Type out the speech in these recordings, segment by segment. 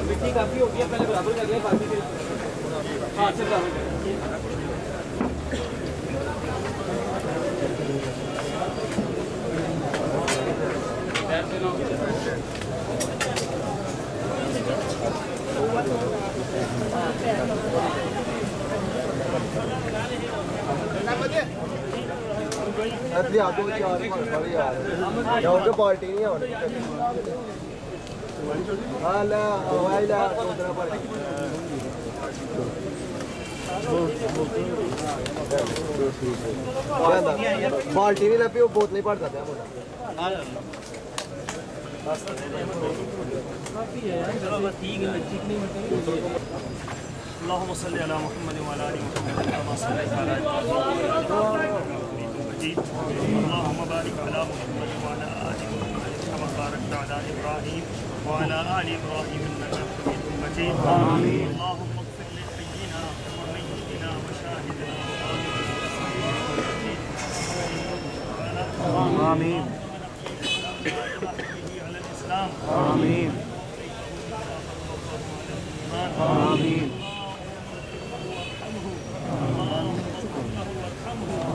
मिट्टी काफी हो गया, पहले बराबर कर लिया, बाकी फिर हाँ सिर्फ बराबर कर पार्टी नहीं बाल्टी नहीं लपी वो बहुत नहीं पड़ सकता अल्लाहुम्मा सल्ली अला मुहम्मद व अला आलि मुहम्मद कमा सल्लैता अला इब्राहीम मजीद अल्लाहुम्मा बारिक अला मुहम्मद व अला आलि मुहम्मद कमा बारकता अला इब्राहीम व अला आलि इब्राहीम इन्नका हमीदुम मजीद आमीन अल्लाहुम्मा इग़फिर लि हय्यिना व मय्यितिना व शाहिदिना आमीन आमीन आमीन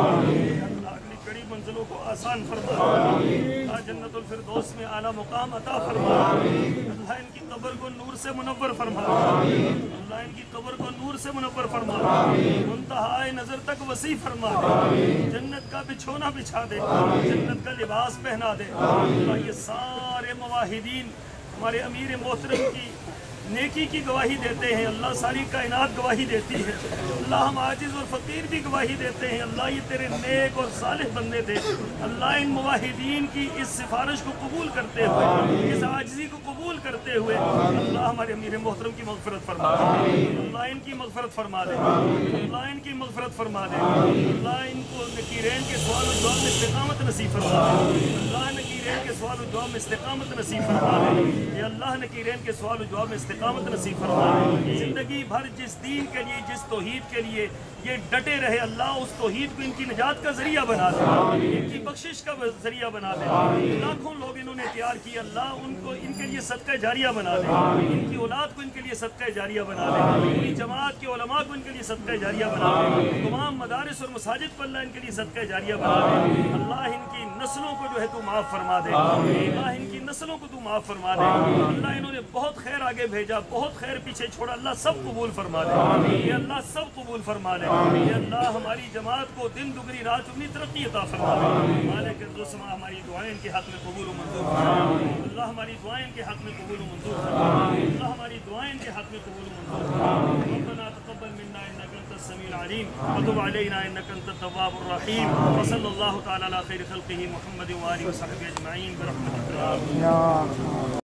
आमीन कड़ी मंजिलों को आसान फरमा। अल्लाह जन्नतुल फिरदौस में आला मुकाम अता फरमा। अल्लाह इनकी कब्र को नूर से मुनव्वर फरमा। अल्लाह इनकी कब्र को नूर से मुनव्वर फरमा। मुंतहाए नजर तक वसी फरमा दे। जन्नत का बिछोना बिछा दे, जन्नत का लिबास पहना दे। अल्लाह ये सारे मुवाहिदीन हमारे अमीर मोहतरम की नेकी की गवाही देते हैं। अल्लाह सारी कायनात गवाही देती है। अल्लाह हम आजिज़ और फ़कीर भी गवाही देते हैं। अल्लाह ये तेरे नेक और सालिह बंदे थे। अल्लाह इन मुवाहिदीन की इस सिफारिश को कबूल करते हुए, इस आजिज़ी को कबूल करते हुए अल्लाह हमारे अमीर मोहतरम की मग़फ़िरत फरमा दे। अल्लाह इनकी मग़फ़िरत फरमा दे। अल्लाह इनकी मग़फ़िरत फरमा दे। अल्लाह इनको नकीरैन के सवाल और जवाब में इस्तिक़ामत नसीब फरमा दे। अल्लाह नकीरैन के सवाल और जवाब में इस्तिक़ामत नसीब फरमा दे। या अल्लाह नकीरैन के सवाल और जवाब में इस्तिक़ामत नसीब फरमा दे। जिंदगी भर जिस दीन के लिए, जिस तौहीद के लिए ये डटे रहे, अल्लाह उस तौहीद को इनकी निजात का जरिया बना दे, इनकी बख्शिश का जरिया बना दे। लाखों लोग इन्होंने तैयार किए, अल्लाह उनको इनके लिए सदका जारिया बना दे। इनकी औलाद को इनके लिए सदका जारिया बना दे। पूरी जमात के उलमा को इनके लिए सदका जारिया बना दे। तमाम मदारिस और मसाजिद को अल्लाह इनके लिए सदका जारिया बना दे। अल्लाह इनकी नस्लों को जो है तू माफ़ फरमा दे। अल्लाह इनकी नस्लों को तू माफ़ फरमा दे। अल्लाह इन्होंने बहुत खैर आगे भेजा, बहुत खैर पीछे छोड़ा। अल्लाह सब कबूल फरमा दे। ये अल्लाह सब कबूल फरमा दे। ये अल्लाह हमारी जमात को दिन दुगनी रात दुगनी तरक्की अता फरमा दे। मालिक रुस्मा हमारी दुआएं इनके हक में कबूल व मंजूर फरमा। अल्लाह हमारी दुआएं इनके हक में कबूल व मंजूर फरमा। अल्लाह हमारी दुआएं इनके हक में कबूल व मंजूर फरमा। रब्बना तक़ब्बल मिन्ना इन्नका अंतस समीउल अलीम व तुब अलैना इन्नका अंतत तव्वाबुर रहीम। व सल्लल्लाहु तआला अला खैरि खल्क़िही मुहम्मद व आलिहि व सहबिहि अजमईन बिरहमतिका।